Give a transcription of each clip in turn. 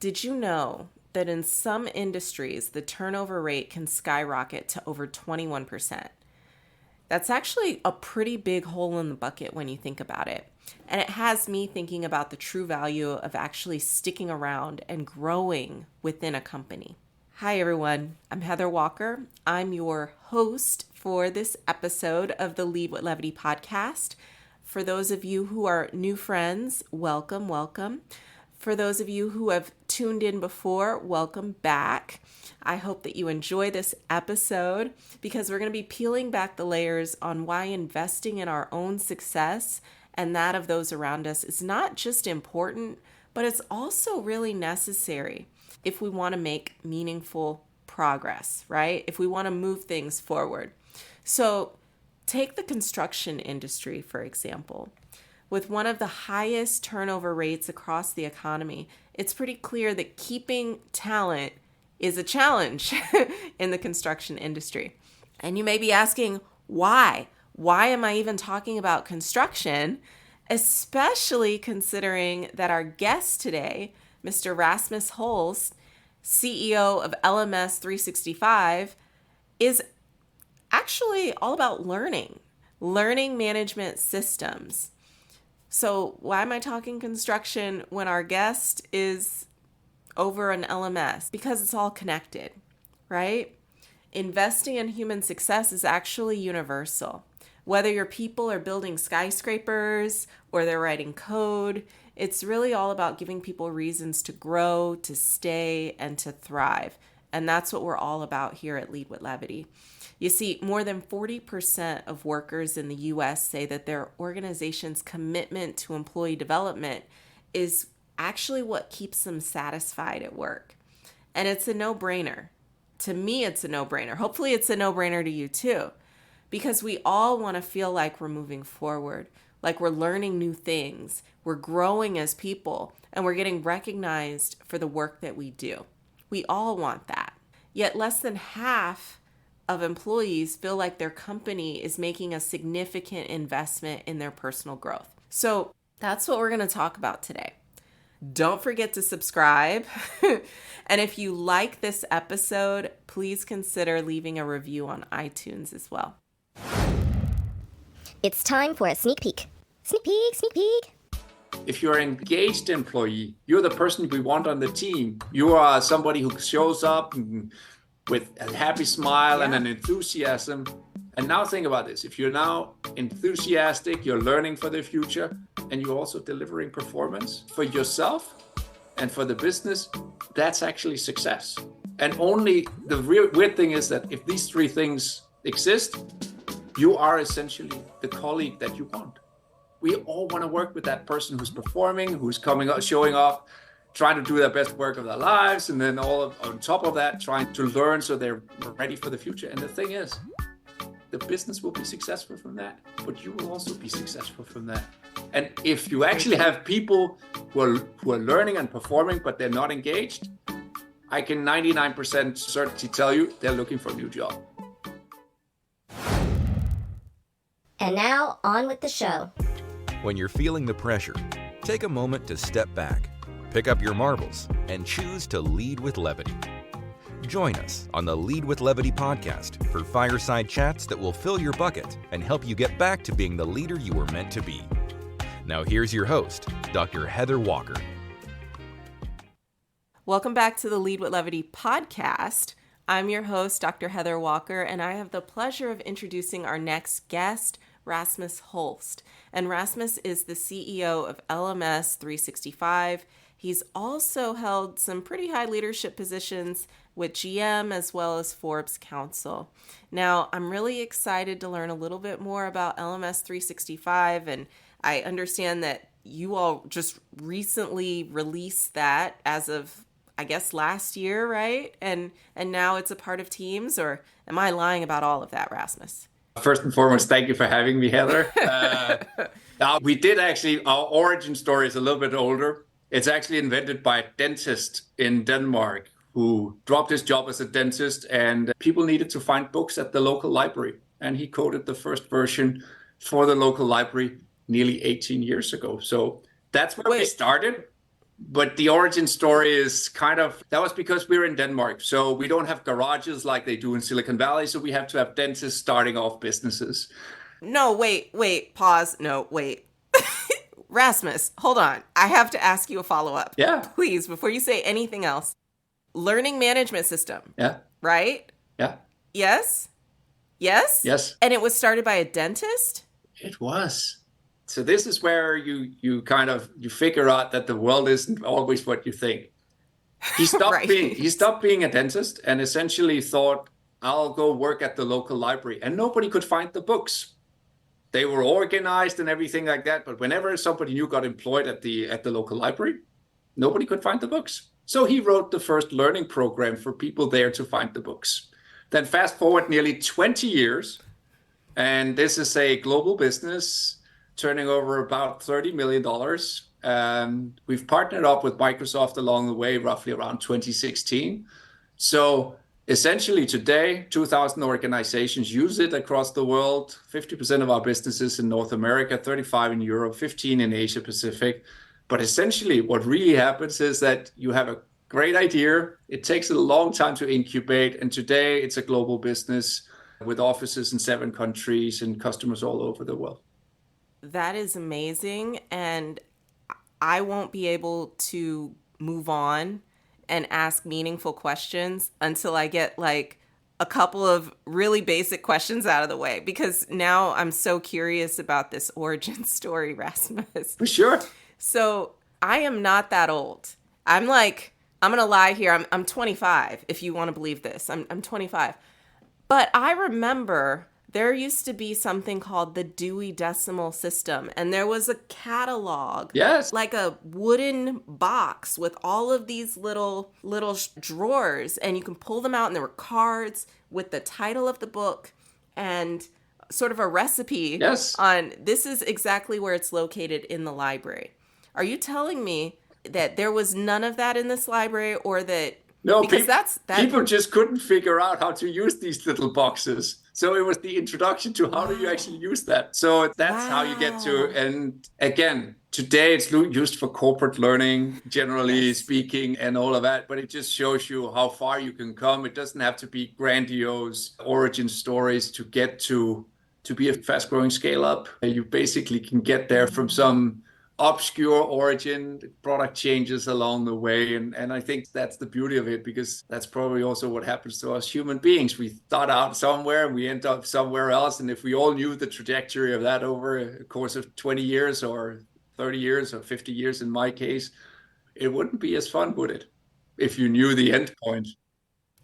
Did you know that in some industries, the turnover rate can skyrocket to over 21%? That's actually a pretty big hole in the bucket when you think about it. And it has me thinking about the true value of actually sticking around and growing within a company. Hi, everyone. I'm Heather Walker. I'm your host for this episode of the Lead What Levity podcast. For those of you who are new friends, welcome, welcome. For those of you who have tuned in before, welcome back. I hope that you enjoy this episode because we're going to be peeling back the layers on why investing in our own success and that of those around us is not just important, but it's also really necessary if we want to make meaningful progress, right? If we want to move things forward. So take the construction industry, for example. With one of the highest turnover rates across the economy, it's pretty clear that keeping talent is a challenge in the construction industry. And you may be asking, why? Why am I even talking about construction? Especially considering that our guest today, Mr. Rasmus Holst, CEO of LMS 365, is actually all about learning management systems. So why am I talking construction when our guest is over an LMS? Because it's all connected, right? Investing in human success is actually universal. Whether your people are building skyscrapers or they're writing code, it's really all about giving people reasons to grow, to stay, and to thrive. And that's what we're all about here at Lead What Levity. You see, more than 40% of workers in the U.S. say that their organization's commitment to employee development is actually what keeps them satisfied at work. And it's a no-brainer. To me, it's a no-brainer. Hopefully, it's a no-brainer to you too, because we all want to feel like we're moving forward, like we're learning new things, we're growing as people, and we're getting recognized for the work that we do. We all want that. Yet less than half of employees feel like their company is making a significant investment in their personal growth. So that's what we're going to talk about today. Don't forget to subscribe. And if you like this episode, please consider leaving a review on iTunes as well. It's time for a sneak peek. Sneak peek, sneak peek. If you're an engaged employee, you're the person we want on the team. You are somebody who shows up with a happy smile and an enthusiasm. And now think about this. If you're now enthusiastic, you're learning for the future, and you're also delivering performance for yourself and for the business, that's actually success. And only the real weird thing is that if these three things exist, you are essentially the colleague that you want. We all want to work with that person who's performing, who's coming up, showing up, trying to do their best work of their lives, and then on top of that, trying to learn so they're ready for the future. And the thing is, the business will be successful from that, but you will also be successful from that. And if you actually have people who are learning and performing, but they're not engaged, I can 99% certainty tell you they're looking for a new job. And now, on with the show. When you're feeling the pressure, take a moment to step back, pick up your marbles, and choose to lead with levity. Join us on the Lead What Levity podcast for fireside chats that will fill your bucket and help you get back to being the leader you were meant to be. Now here's your host, Dr. Heather Walker. Welcome back to the Lead What Levity podcast. I'm your host, Dr. Heather Walker, and I have the pleasure of introducing our next guest, Rasmus Holst. And Rasmus is the CEO of LMS 365. He's also held some pretty high leadership positions with GM as well as Forbes Council. Now, I'm really excited to learn a little bit more about LMS 365, and I understand that you all just recently released that as of, I guess, last year, right? And now it's a part of Teams, or am I lying about all of that, Rasmus? First and foremost, thank you for having me, Heather. Now, we did actually, our origin story is a little bit older. It's actually invented by a dentist in Denmark who dropped his job as a dentist, and people needed to find books at the local library. And he coded the first version for the local library nearly 18 years ago. So that's where we started. But the origin story is that was because we're in Denmark. So we don't have garages like they do in Silicon Valley. So we have to have dentists starting off businesses. No, wait, pause. No, wait. Rasmus, hold on. I have to ask you a follow-up. Yeah. Please, before you say anything else. Learning management system. Yeah. Right? Yeah. Yes? Yes? Yes. And it was started by a dentist? It was. So this is where you figure out that the world isn't always what you think. He stopped Right. being a dentist and essentially thought, I'll go work at the local library. And nobody could find the books. They were organized and everything like that. But whenever somebody new got employed at the local library, nobody could find the books. So he wrote the first learning program for people there to find the books. Then fast forward nearly 20 years, and this is a global business turning over about $30 million. We've partnered up with Microsoft along the way, roughly around 2016. So essentially today, 2,000 organizations use it across the world. 50% of our businesses in North America, 35 in Europe, 15 in Asia Pacific. But essentially what really happens is that you have a great idea. It takes a long time to incubate. And today it's a global business with offices in 7 countries and customers all over the world. That is amazing. And I won't be able to move on and ask meaningful questions until I get like a couple of really basic questions out of the way, because now I'm so curious about this origin story, Rasmus. For sure. So I am not that old. I'm going to lie here. I'm 25, if you want to believe this. I'm 25. But I remember there used to be something called the Dewey Decimal System, and there was a catalog, yes, like a wooden box with all of these little drawers, and you can pull them out, and there were cards with the title of the book and sort of a recipe yes, on this is exactly where it's located in the library. Are you telling me that there was none of that in this library, or that no, because people just couldn't figure out how to use these little boxes. So it was the introduction to how do you actually use that. So that's how you get to, and again, today it's used for corporate learning, generally speaking, and all of that. But it just shows you how far you can come. It doesn't have to be grandiose origin stories to get to be a fast growing scale up. You basically can get there from some obscure origin, product changes along the way. And I think that's the beauty of it, because that's probably also what happens to us human beings. We start out somewhere and we end up somewhere else. And if we all knew the trajectory of that over a course of 20 years or 30 years or 50 years in my case, it wouldn't be as fun, would it? If you knew the end point.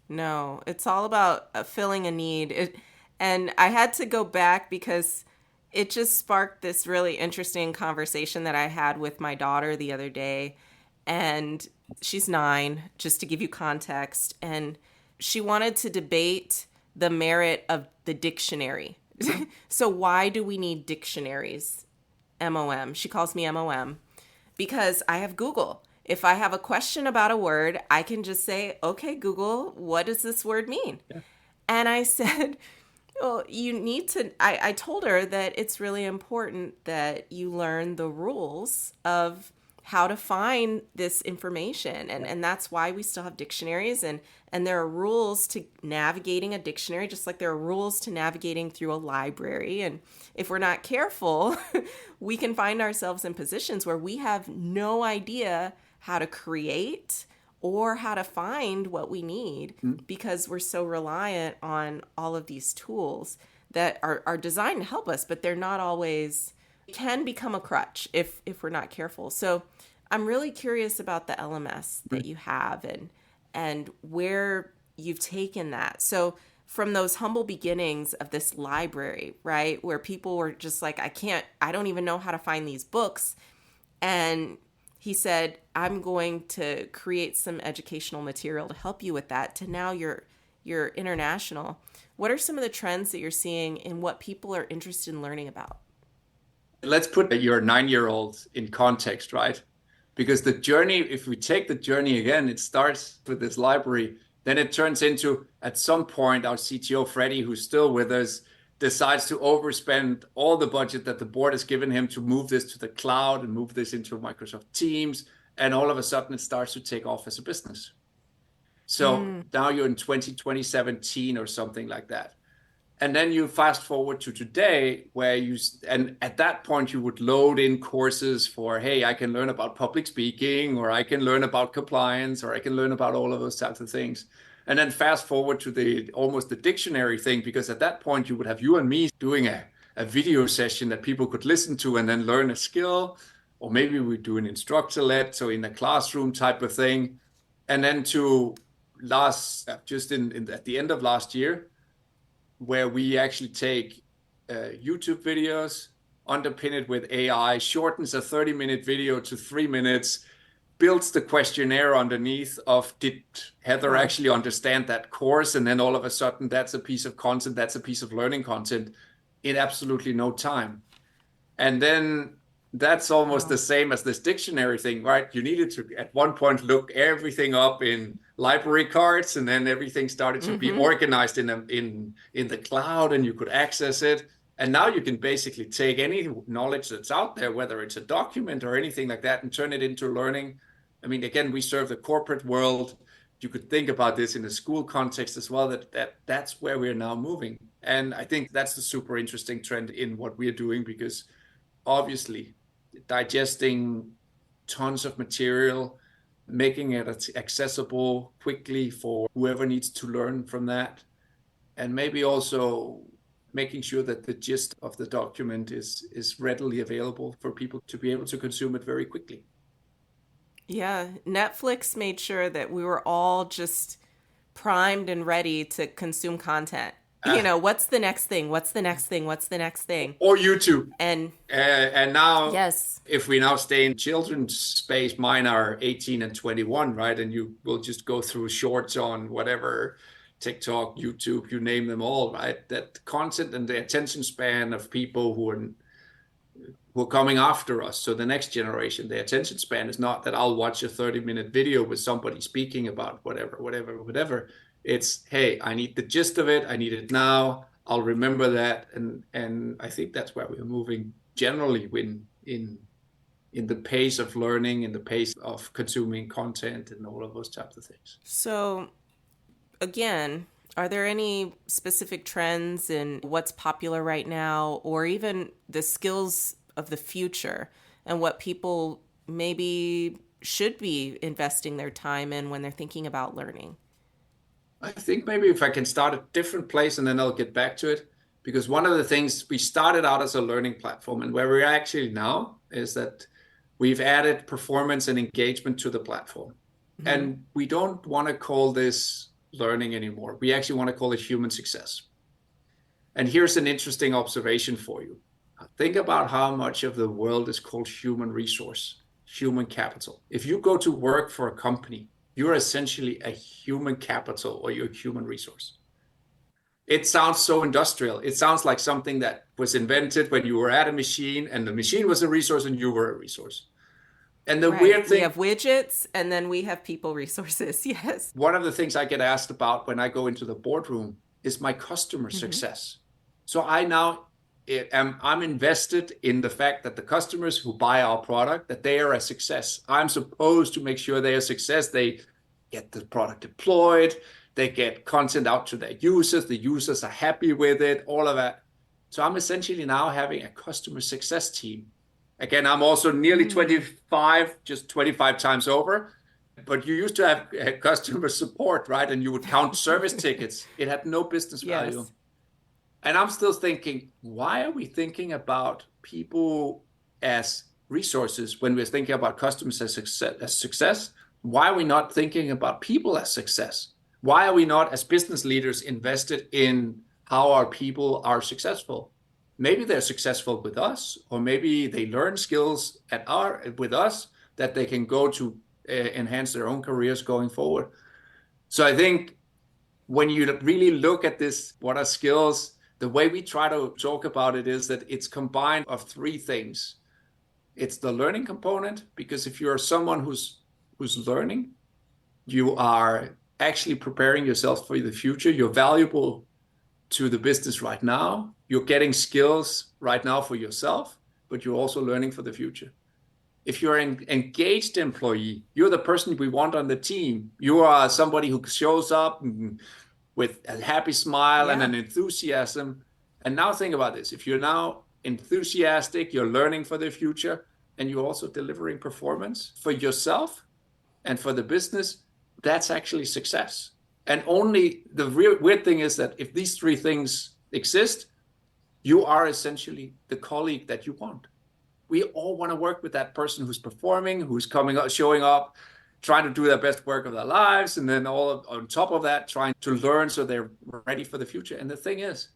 No, it's all about filling a need. And I had to go back because it just sparked this really interesting conversation that I had with my daughter the other day. And she's 9, just to give you context. And she wanted to debate the merit of the dictionary. So why do we need dictionaries? MOM. She calls me MOM because I have Google. If I have a question about a word, I can just say, okay, Google, what does this word mean? Yeah. And I said, well, you need to, I told her that it's really important that you learn the rules of how to find this information. And that's why we still have dictionaries. And there are rules to navigating a dictionary, just like there are rules to navigating through a library. And if we're not careful, we can find ourselves in positions where we have no idea how to create or how to find what we need because we're so reliant on all of these tools that are designed to help us, but they're not always, can become a crutch if we're not careful. So I'm really curious about the LMS that you have and where you've taken that. So from those humble beginnings of this library, right, where people were just like, I don't even know how to find these books. And he said, I'm going to create some educational material to help you with that, to now you're international. What are some of the trends that you're seeing in what people are interested in learning about? Let's put your 9-year-old in context, right? Because the journey, if we take the journey again, it starts with this library. Then it turns into, at some point, our CTO, Freddie, who's still with us, decides to overspend all the budget that the board has given him to move this to the cloud and move this into Microsoft Teams. and all of a sudden it starts to take off as a business. So now you're in 2017 or something like that. And then you fast forward to today where and at that point you would load in courses for, hey, I can learn about public speaking, or I can learn about compliance, or I can learn about all of those types of things. And then fast forward to almost the dictionary thing, because at that point you would have you and me doing a video session that people could listen to and then learn a skill, or maybe we do an instructor-led, so in a classroom type of thing. And then to at the end of last year, where we actually take YouTube videos, underpin it with AI, shortens a 30-minute video to 3 minutes, builds the questionnaire underneath of, did Heather actually understand that course? And then all of a sudden, that's a piece of content, that's a piece of learning content in absolutely no time. And then that's almost the same as this dictionary thing, right? You needed to, at one point, look everything up in library cards, and then everything started to be organized in the cloud, and you could access it. And now you can basically take any knowledge that's out there, whether it's a document or anything like that, and turn it into learning. I mean, again, we serve the corporate world. You could think about this in a school context as well, that's where we're now moving. And I think that's the super interesting trend in what we're doing, because obviously digesting tons of material, making it accessible quickly for whoever needs to learn from that, and maybe also making sure that the gist of the document is readily available for people to be able to consume it very quickly. Yeah, Netflix made sure that we were all just primed and ready to consume content. What's the next thing? What's the next thing? What's the next thing? Or YouTube. And now, yes, if we now stay in children's space, mine are 18 and 21, right? And you will just go through shorts on whatever, TikTok, YouTube, you name them all, right? That content and the attention span of people who are coming after us. So the next generation, the attention span is not that I'll watch a 30-minute video with somebody speaking about whatever. It's, hey, I need the gist of it. I need it now. I'll remember that. And I think that's where we're moving generally in the pace of learning, in the pace of consuming content and all of those types of things. So again, are there any specific trends in what's popular right now, or even the skills of the future and what people maybe should be investing their time in when they're thinking about learning? I think maybe if I can start at a different place and then I'll get back to it, because one of the things we started out as a learning platform, and where we're actually now is that we've added performance and engagement to the platform. Mm-hmm. And we don't want to call this learning anymore. We actually want to call it human success. And here's an interesting observation for you. Think about how much of the world is called human resource, human capital. If you go to work for a company, you're essentially a human capital, or you're a human resource. It sounds so industrial. It sounds like something that was invented when you were at a machine, and the machine was a resource and you were a resource. And the weird thing, we have widgets and then we have people resources. Yes. One of the things I get asked about when I go into the boardroom is my customer success. So I'm invested in the fact that the customers who buy our product, that they are a success. I'm supposed to make sure they are a success. They get the product deployed. They get content out to their users. The users are happy with it, all of that. So I'm essentially now having a customer success team. Again, I'm also nearly 25, just 25 times over. But you used to have customer support, right? And you would count service tickets. It had no business value. Yes. And I'm still thinking, why are we thinking about people as resources when we're thinking about customers as success? Why are we not thinking about people as success? Why are we not, as business leaders, invested in how our people are successful? Maybe they're successful with us, or maybe they learn skills with us that they can go to enhance their own careers going forward. So I think when you really look at this, what are skills? The way we try to talk about it is that it's combined of three things. It's the learning component, because if you're someone who's learning, you are actually preparing yourself for the future. You're valuable to the business right now. You're getting skills right now for yourself, but you're also learning for the future. if you're an engaged employee, you're the person we want on the team. You are somebody who shows up with a happy smile and an enthusiasm. And now think about this. If you're now enthusiastic, you're learning for the future, and you're also delivering performance for yourself and for the business, that's actually success. And only the real weird thing is that if these three things exist, you are essentially the colleague that you want. We all want to work with that person who's performing, who's coming up, showing up, trying to do their best work of their lives, and then on top of that, trying to learn so they're ready for the future. And the thing is,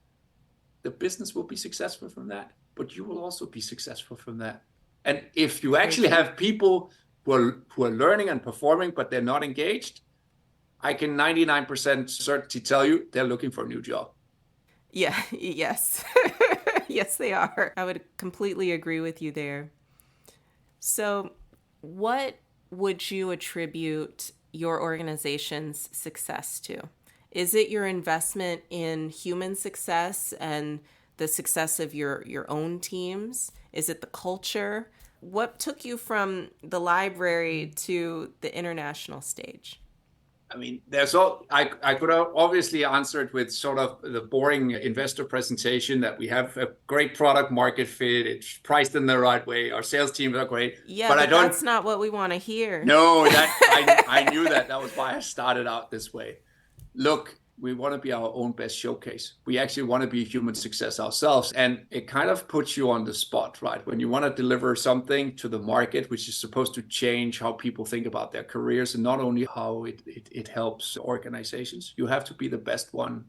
the business will be successful from that, but you will also be successful from that. And if you actually have people who are learning and performing, but they're not engaged, I can 99% certainty tell you they're looking for a new job. Yeah, yes. Yes, they are. I would completely agree with you there. So what would you attribute your organization's success to? Is it your investment in human success and the success of your own teams? Is it the culture? What took you from the library to the international stage? I mean, I could obviously answer it with sort of the boring investor presentation that we have a great product market fit, it's priced in the right way, our sales teams are great. Yeah, but that's not what we want to hear. No, I knew that. That was why I started out this way. Look, we want to be our own best showcase. We actually want to be human success ourselves. And it kind of puts you on the spot, right? When you want to deliver something to the market, which is supposed to change how people think about their careers and not only how it helps organizations, you have to be the best one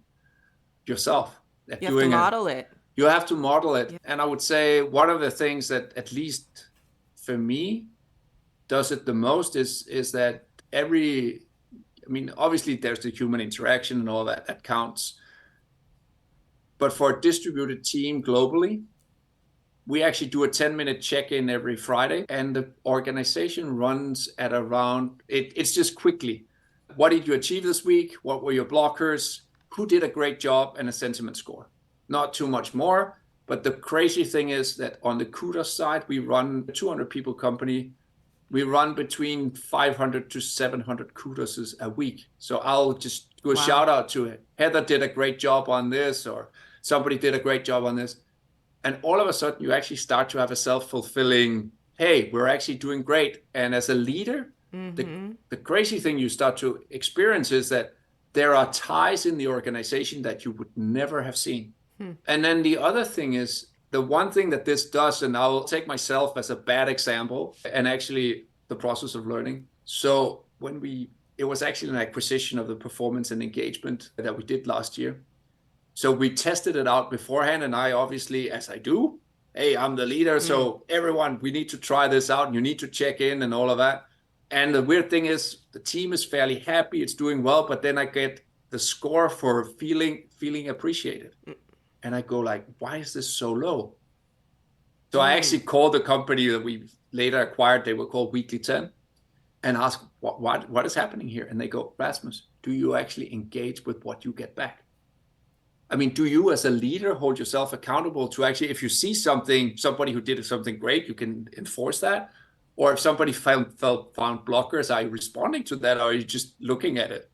yourself. You have to model it. You have to model it. Yeah. And I would say one of the things that, at least for me, does it the most is that obviously there's the human interaction and all that counts. But for a distributed team globally, we actually do a 10-minute check-in every Friday, and the organization runs at around, it's just quickly. What did you achieve this week? What were your blockers? Who did a great job? And a sentiment score. Not too much more. But the crazy thing is that on the kudos side, we run a 200 people company. We run between 500 to 700 kudos a week. So I'll just do a shout out to it. Heather did a great job on this, or somebody did a great job on this. And all of a sudden, you actually start to have a self-fulfilling, hey, we're actually doing great. And as a leader, the crazy thing you start to experience is that there are ties in the organization that you would never have seen. And then the other thing is, the one thing that this does, and I'll take myself as a bad example, and actually the process of learning. So it was actually an acquisition of the performance and engagement that we did last year. So we tested it out beforehand, and I obviously, as I do, hey, I'm the leader, so everyone, we need to try this out, and you need to check in and all of that. And the weird thing is, the team is fairly happy, it's doing well, but then I get the score for feeling appreciated. And I go like, why is this so low? So I actually called the company that we later acquired, they were called Weekly 10, and asked, what is happening here? And they go, Rasmus, do you actually engage with what you get back? I mean, do you as a leader hold yourself accountable to actually, if you see somebody who did something great, you can enforce that? Or if somebody found blockers, are you responding to that, or are you just looking at it?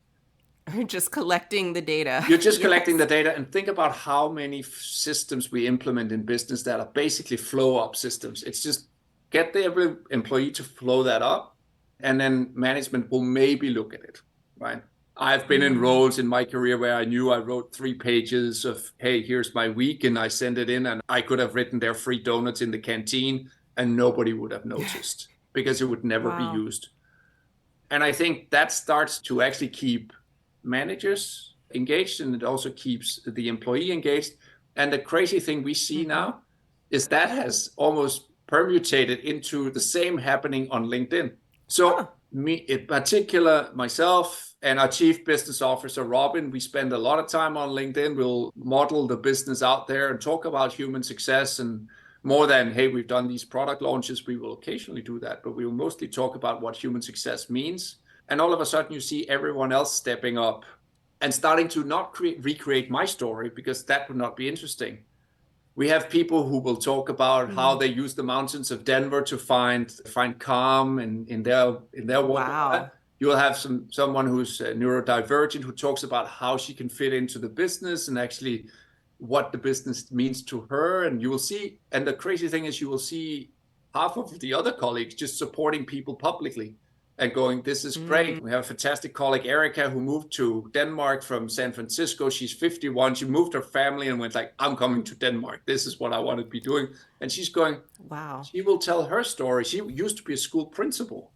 You're just collecting the data. You're just collecting the data, and think about how many systems we implement in business that are basically flow-up systems. It's just get every employee to flow that up, and then management will maybe look at it, right? I've been in roles in my career where I knew I wrote 3 pages of, hey, here's my week, and I sent it in, and I could have written their free donuts in the canteen, and nobody would have noticed because it would never be used. And I think that starts to actually keep managers engaged, and it also keeps the employee engaged. And the crazy thing we see now is that has almost permutated into the same happening on LinkedIn. So me in particular, myself and our chief business officer, Robin, we spend a lot of time on LinkedIn. We'll model the business out there and talk about human success, and more than, hey, we've done these product launches. We will occasionally do that, but we will mostly talk about what human success means. And all of a sudden, you see everyone else stepping up and starting to not recreate my story, because that would not be interesting. We have people who will talk about how they use the mountains of Denver to find calm in their work. Wow. You'll have someone who's neurodivergent who talks about how she can fit into the business and actually what the business means to her. And you will see, and the crazy thing is you will see half of the other colleagues just supporting people publicly and going, this is great. We have a fantastic colleague, Erica, who moved to Denmark from San Francisco. She's 51. She moved her family and went like, I'm coming to Denmark. This is what I want to be doing. And she's going, wow. She will tell her story. She used to be a school principal.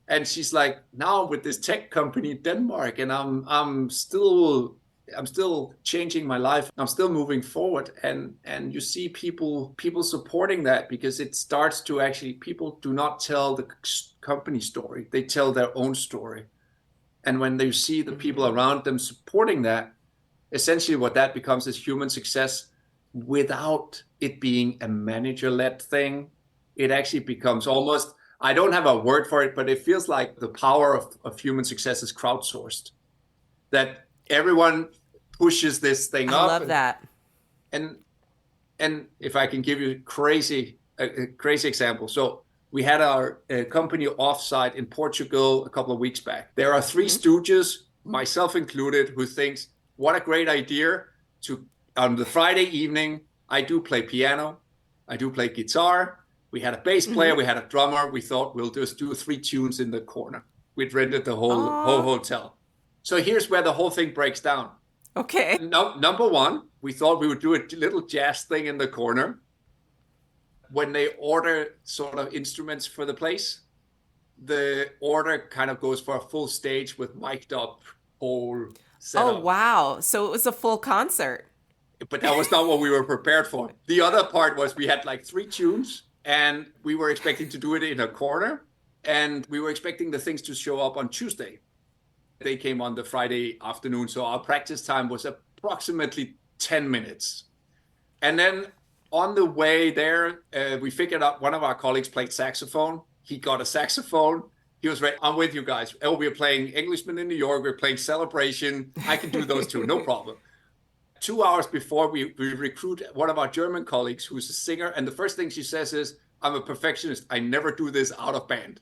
And she's like, now with this tech company in Denmark, and I'm still changing my life. I'm still moving forward. And you see people supporting that, because it starts to actually, people do not tell the company story. They tell their own story. And when they see the people around them supporting that, essentially what that becomes is human success without it being a manager-led thing. It actually becomes almost, I don't have a word for it, but it feels like the power of human success is crowdsourced. That everyone pushes this thing up. I love that. And if I can give you a crazy example. So we had our company offsite in Portugal a couple of weeks back. There are three stooges, myself included, who thinks, what a great idea to, on the Friday evening, I do play piano, I do play guitar. We had a bass player, we had a drummer. We thought we'll just do 3 tunes in the corner. We'd rented the whole hotel. So here's where the whole thing breaks down. Okay. Number one, we thought we would do a little jazz thing in the corner. When they order sort of instruments for the place, the order kind of goes for a full stage with mic'd up whole setup. Oh, wow. So it was a full concert. But that was not what we were prepared for. The other part was we had like 3 tunes, and we were expecting to do it in a corner, and we were expecting the things to show up on Tuesday. They came on the Friday afternoon, so our practice time was approximately 10 minutes. And then on the way there, we figured out one of our colleagues played saxophone. He got a saxophone. He was ready. I'm with you guys. Oh, we're playing Englishman in New York. We're playing Celebration. I can do those two, no problem. 2 hours before, we recruit one of our German colleagues who's a singer. And the first thing she says is, I'm a perfectionist. I never do this out of band.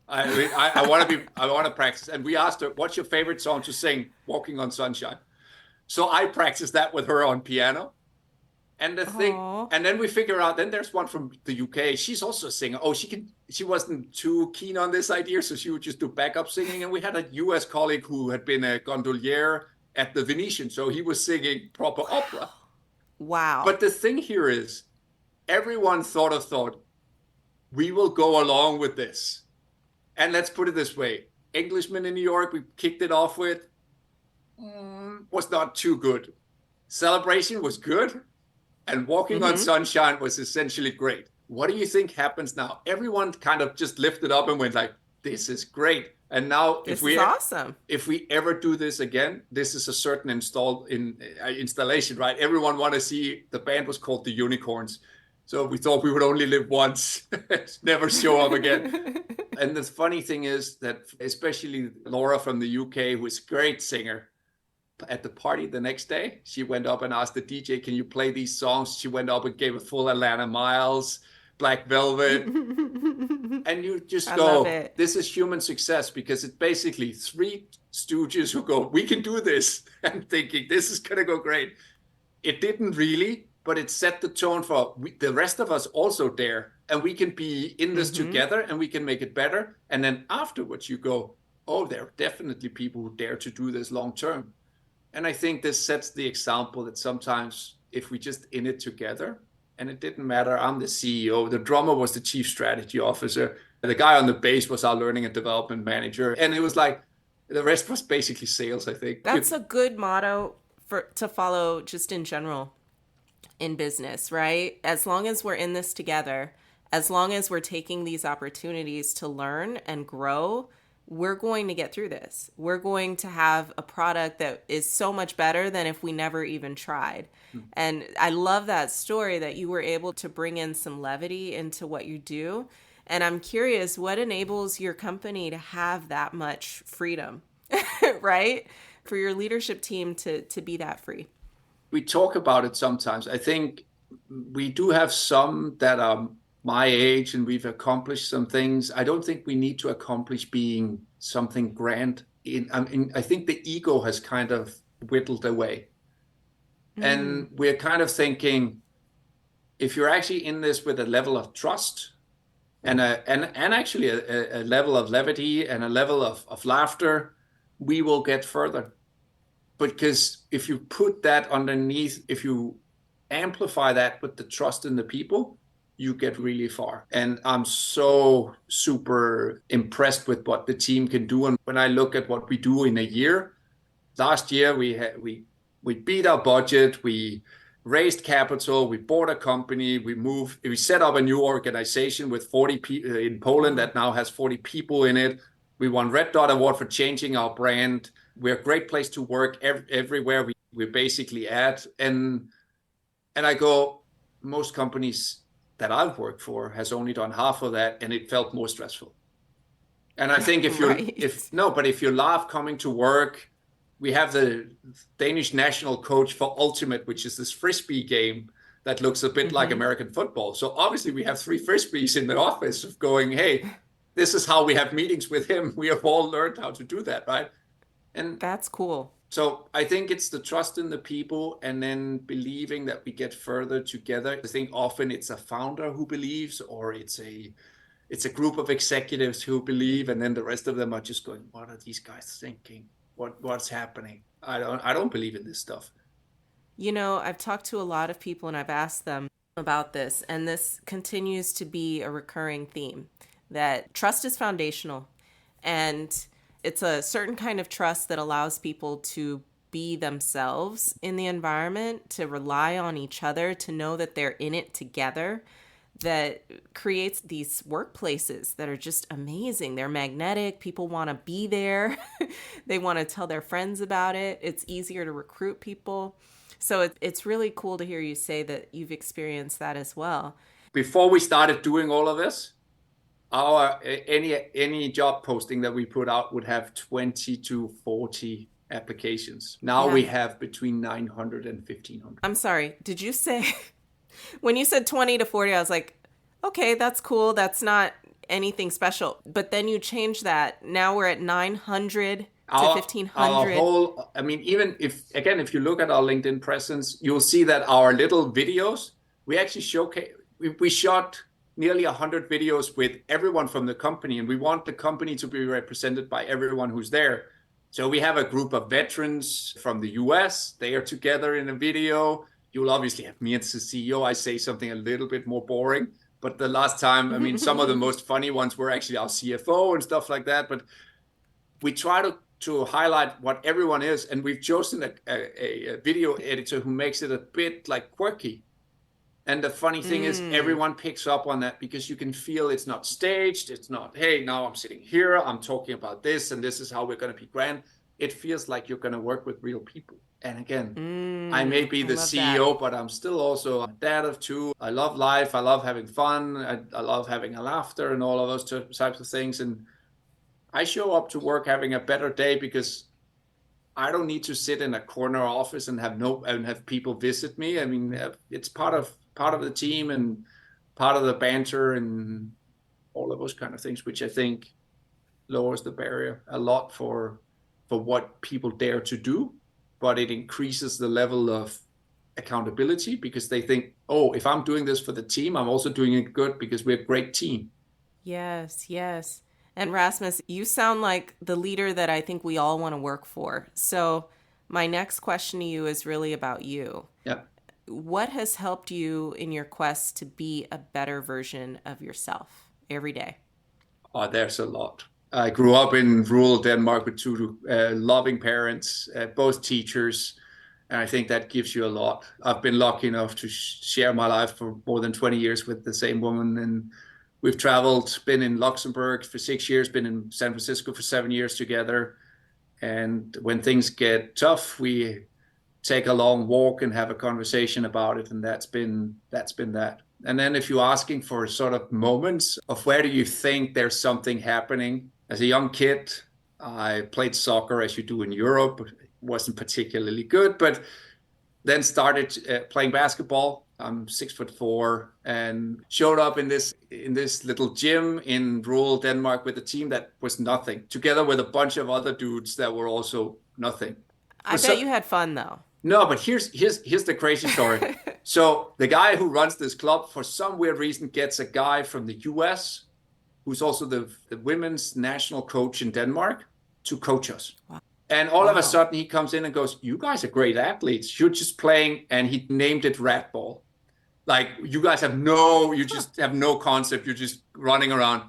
I want to practice. And we asked her, what's your favorite song to sing? Walking on Sunshine. So I practiced that with her on piano. And the thing, and then we figure out, then there's one from the UK. She's also a singer. Oh, she wasn't too keen on this idea, so she would just do backup singing. And we had a US colleague who had been a gondolier at the Venetian, so he was singing proper opera. Wow. But the thing here is, everyone thought, we will go along with this. And let's put it this way. Englishman in New York, we kicked it off with, was not too good. Celebration was good. And Walking on Sunshine was essentially great. What do you think happens now? Everyone kind of just lifted up and went like, this is great. And now this is awesome. If we ever do this again, this is a certain installation, right? Everyone want to see, the band was called the Unicorns. So we thought we would only live once, never show up again. And the funny thing is that especially Laura from the UK, who is a great singer, at the party the next day, she went up and asked the DJ, can you play these songs? She went up and gave a full Atlanta Miles, Black Velvet. And you just go, this is human success, because it's basically 3 stooges who go, we can do this. And thinking, this is going to go great. It didn't really, but it set the tone for the rest of us also dare. And we can be in this together, and we can make it better. And then afterwards you go, oh, there are definitely people who dare to do this long term. And I think this sets the example that sometimes if we just in it together, and it didn't matter, I'm the CEO, the drummer was the chief strategy officer, the guy on the bass was our learning and development manager. And it was like, the rest was basically sales, I think. That's a good motto to follow just in general in business, right? As long as we're in this together, as long as we're taking these opportunities to learn and grow, we're going to get through this. We're going to have a product that is so much better than if we never even tried. And I love that story that you were able to bring in some levity into what you do. And I'm curious, what enables your company to have that much freedom, right? For your leadership team to be that free. We talk about it sometimes. I think we do have some that are my age and we've accomplished some things. I don't think we need to accomplish being something grand. I think the ego has kind of whittled away. And we're kind of thinking, if you're actually in this with a level of trust and actually a level of levity and a level of laughter, we will get further. Because if you put that underneath, if you amplify that with the trust in the people, you get really far. And I'm so super impressed with what the team can do. And when I look at what we do in a year, last year we beat our budget, we raised capital, we bought a company, we set up a new organization with 40 people in Poland that now has 40 people in it. We won Red Dot Award for changing our brand. We're a great place to work everywhere we're basically at. And I go, most companies that I've worked for has only done half of that, and it felt more stressful. And I think if you laugh coming to work, we have the Danish national coach for Ultimate, which is this frisbee game that looks a bit like American football. So obviously we have 3 frisbees in the office of going, hey, this is how we have meetings with him. We have all learned how to do that, right? And that's cool. So I think it's the trust in the people and then believing that we get further together. I think often it's a founder who believes, or it's a group of executives who believe, and then the rest of them are just going, what are these guys thinking? What's happening? I don't believe in this stuff. You know, I've talked to a lot of people and I've asked them about this, and this continues to be a recurring theme, that trust is foundational, and it's a certain kind of trust that allows people to be themselves in the environment, to rely on each other, to know that they're in it together, that creates these workplaces that are just amazing. They're magnetic. People want to be there. They want to tell their friends about it. It's easier to recruit people. So it's really cool to hear you say that you've experienced that as well. Before we started doing all of this, any job posting that we put out would have 20 to 40 applications. Now we have between 900 and 1,500. I'm sorry. Did you say, when you said 20 to 40, I was like, okay, that's cool. That's not anything special. But then you changed that. Now we're at 900 to 1,500. Even if you look at our LinkedIn presence, you'll see that our little videos, we actually we shot nearly 100 videos with everyone from the company, and we want the company to be represented by everyone who's there. So we have a group of veterans from the US. They are together in a video. You'll obviously have me as the CEO. I say something a little bit more boring, but the last time, some of the most funny ones were actually our CFO and stuff like that. But we try to highlight what everyone is, and we've chosen a video editor who makes it a bit like quirky. And the funny thing is everyone picks up on that, because you can feel it's not staged. It's not, hey, now I'm sitting here, I'm talking about this, and this is how we're going to be grand. It feels like you're going to work with real people. And again, I may be the CEO, but I'm still also a dad of 2. I love life. I love having fun. I love having a laughter and all of those types of things. And I show up to work having a better day because I don't need to sit in a corner office and have people visit me. I mean, it's part of the team and part of the banter and all of those kind of things, which I think lowers the barrier a lot for what people dare to do, but it increases the level of accountability, because they think, oh, if I'm doing this for the team, I'm also doing it good because we're a great team. Yes. And Rasmus, you sound like the leader that I think we all want to work for. So my next question to you is really about you. Yeah. What has helped you in your quest to be a better version of yourself every day? Oh, there's a lot. I grew up in rural Denmark with 2 loving parents, both teachers, and I think that gives you a lot. I've been lucky enough to share my life for more than 20 years with the same woman, and we've traveled, been in Luxembourg for 6 years, been in San Francisco for 7 years together. And when things get tough, we take a long walk and have a conversation about it. And that's been that. And then if you're asking for sort of moments of where do you think there's something happening? As a young kid, I played soccer as you do in Europe. It wasn't particularly good, but Then started playing basketball. I'm 6'4" and showed up in this little gym in rural Denmark with a team that was nothing, together with a bunch of other dudes that were also nothing. I bet you had fun though. No, but here's the crazy story. So the guy who runs this club, for some weird reason, gets a guy from the US who's also the women's national coach in Denmark to coach us. Wow. And all of a sudden he comes in and goes, "You guys are great athletes. You're just playing," and he named it rat ball. Like, you guys you just have no concept. You're just running around.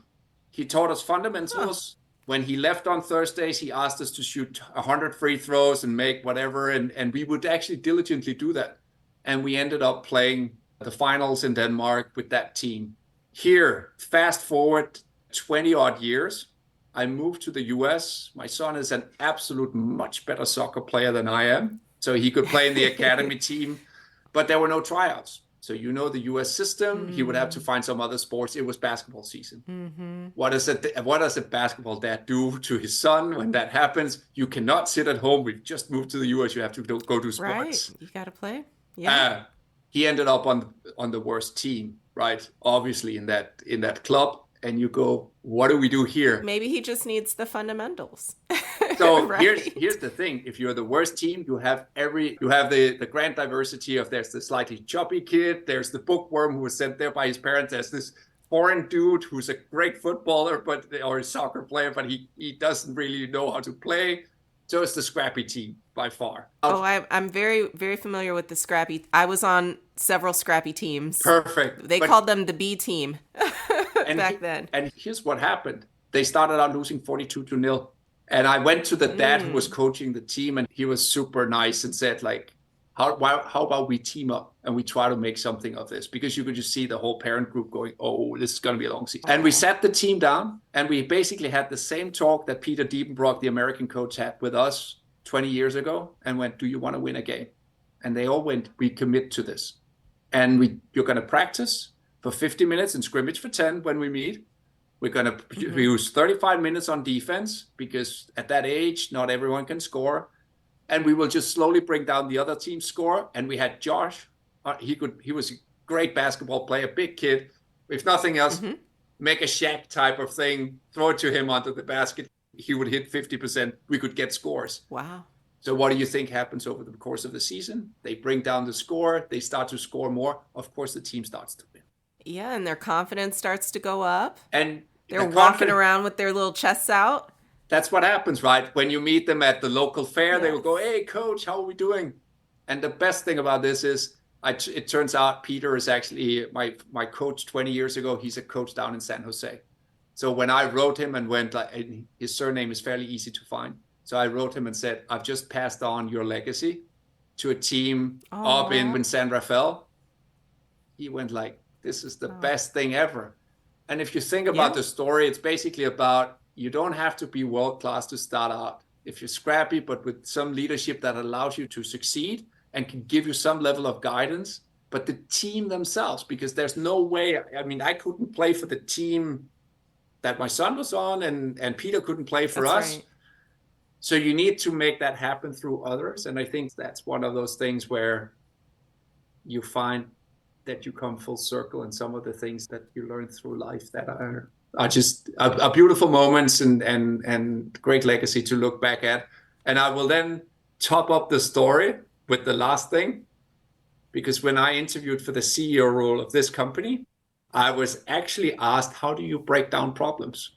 He taught us fundamentals. When he left on Thursdays, he asked us to shoot 100 free throws and make whatever. And we would actually diligently do that. And we ended up playing the finals in Denmark with that team. Here, fast forward 20 odd years, I moved to the US. My son is an absolute much better soccer player than I am. So he could play in the academy team, but there were no tryouts. So the US system, he would have to find some other sports. It was basketball season. Mm-hmm. What does a basketball dad do to his son when that happens? You cannot sit at home. We've just moved to the US. You have to go do sports. Right. You got to play. Yeah. He ended up on the worst team, right? Obviously in that club. And you go, what do we do here? Maybe he just needs the fundamentals. So right. here's the thing. If you're the worst team, you have the grand diversity of, there's the slightly chubby kid, there's the bookworm who was sent there by his parents, there's this foreign dude who's a great footballer or a soccer player, but he doesn't really know how to play. So it's the scrappy team by far. Oh, I'm very, very familiar with the scrappy. I was on several scrappy teams. Perfect. They called them the B team back then. And here's what happened. They started out losing 42-0. And I went to the dad who was coaching the team, and he was super nice and said, like, how about we team up and we try to make something of this? Because you could just see the whole parent group going, oh, this is going to be a long season. And we sat the team down, and we basically had the same talk that Peter Diepenbrock, the American coach, had with us 20 years ago, and went, do you want to win a game? And they all went, we commit to this. And you're going to practice for 50 minutes and scrimmage for 10 when we meet. We're going to use 35 minutes on defense, because at that age, not everyone can score. And we will just slowly bring down the other team's score. And we had Josh. He was a great basketball player, big kid. If nothing else, make a Shaq type of thing, throw it to him onto the basket. He would hit 50%. We could get scores. Wow. So what do you think happens over the course of the season? They bring down the score. They start to score more. Of course, the team starts to win. Yeah, and their confidence starts to go up. And they're walking around with their little chests out. That's what happens, right? When you meet them at the local fair, they will go, hey, coach, how are we doing? And the best thing about this is, it turns out Peter is actually my coach 20 years ago. He's a coach down in San Jose. So when I wrote him and his surname is fairly easy to find. So I wrote him and said, I've just passed on your legacy to a team up in San Rafael. He went like, this is the best thing ever. And if you think about the story, it's basically about, you don't have to be world-class to start out. If you're scrappy, but with some leadership that allows you to succeed and can give you some level of guidance, but the team themselves, because there's no way, I couldn't play for the team that my son was on, and Peter couldn't play for us. Right. So you need to make that happen through others. And I think that's one of those things where you find that you come full circle, and some of the things that you learn through life that are just are beautiful moments and great legacy to look back at. And I will then top up the story with the last thing, because when I interviewed for the CEO role of this company, I was actually asked, how do you break down problems?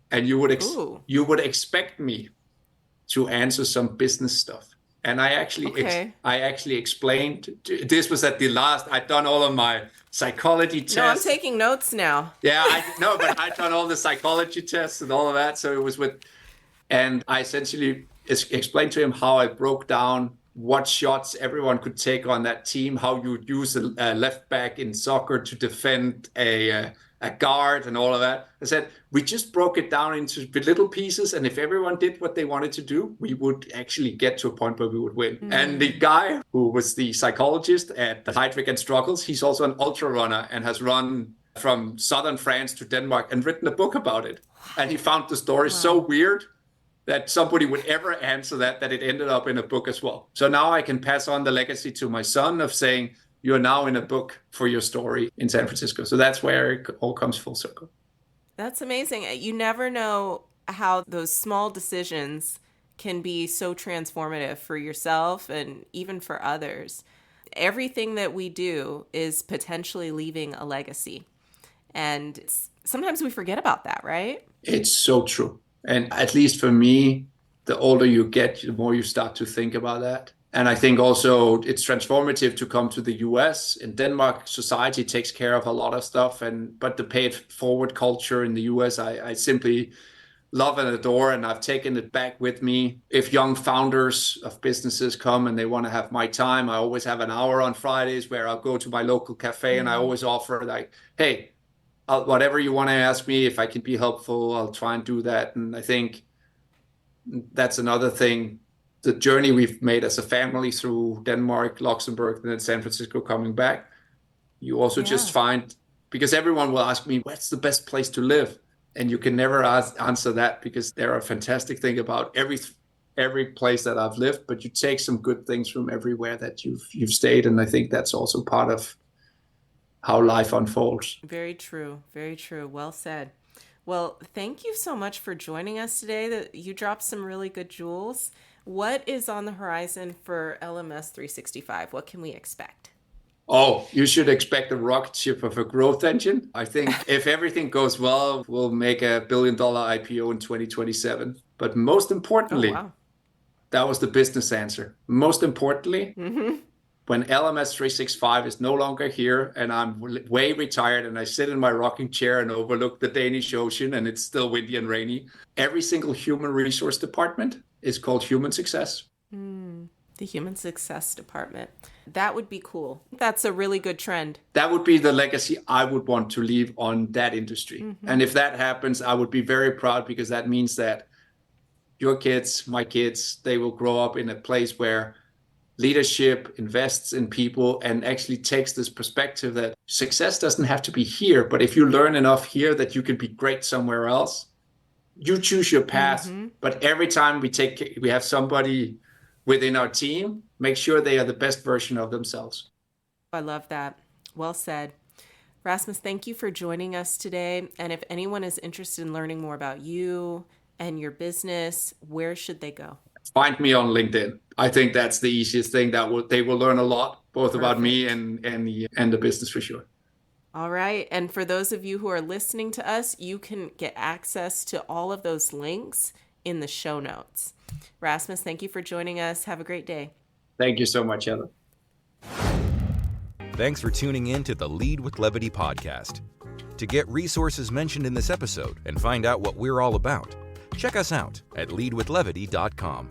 And you would expect me to answer some business stuff. And I actually explained, this was at the last, I'd done all of my psychology tests. No, I'm taking notes now. Yeah, but I'd done all the psychology tests and all of that. So it was and I essentially explained to him how I broke down what shots everyone could take on that team, how you would use a left back in soccer to defend a guard and all of that. I said, we just broke it down into little pieces. And if everyone did what they wanted to do, we would actually get to a point where we would win. Mm. And the guy who was the psychologist at the Heidrick and Struggles, he's also an ultra runner and has run from southern France to Denmark and written a book about it. And he found the story so weird that somebody would ever answer that it ended up in a book as well. So now I can pass on the legacy to my son of saying, you're now in a book for your story in San Francisco. So that's where it all comes full circle. That's amazing. You never know how those small decisions can be so transformative for yourself and even for others. Everything that we do is potentially leaving a legacy. And sometimes we forget about that, right? It's so true. And at least for me, the older you get, the more you start to think about that. And I think also it's transformative to come to the US. In Denmark, society takes care of a lot of stuff, but the pay it forward culture in the US, I simply love and adore, and I've taken it back with me. If young founders of businesses come and they want to have my time, I always have an hour on Fridays where I'll go to my local cafe and I always offer like, hey, whatever you want to ask me, if I can be helpful, I'll try and do that. And I think that's another thing, the journey we've made as a family through Denmark, Luxembourg, and then San Francisco coming back. You also just find, because everyone will ask me, what's the best place to live? And you can never answer that, because there are a fantastic thing about every place that I've lived, but you take some good things from everywhere that you've stayed. And I think that's also part of how life unfolds. Very true. Very true. Well said. Well, thank you so much for joining us today. You dropped some really good jewels. What is on the horizon for LMS 365? What can we expect? Oh, you should expect a rocket ship of a growth engine. I think if everything goes well, we'll make a $1 billion IPO in 2027. But most importantly, that was the business answer. Most importantly, when LMS 365 is no longer here and I'm way retired and I sit in my rocking chair and overlook the Danish Ocean and it's still windy and rainy, every single human resource department is called Human Success. The Human Success Department. That would be cool. That's a really good trend. That would be the legacy I would want to leave on that industry. And if that happens, I would be very proud, because that means that your kids, my kids, they will grow up in a place where leadership invests in people and actually takes this perspective that success doesn't have to be here, but if you learn enough here that you can be great somewhere else, you choose your path. But every time we have somebody within our team, make sure they are the best version of themselves. I love that. Well said. Rasmus, thank you for joining us today. And if anyone is interested in learning more about you and your business, where should they go? Find me on LinkedIn. I think that's the easiest thing. They will learn a lot, both about me and the business for sure. All right. And for those of you who are listening to us, you can get access to all of those links in the show notes. Rasmus, thank you for joining us. Have a great day. Thank you so much, Heather. Thanks for tuning in to the Lead with Levity podcast. To get resources mentioned in this episode and find out what we're all about, check us out at leadwithlevity.com.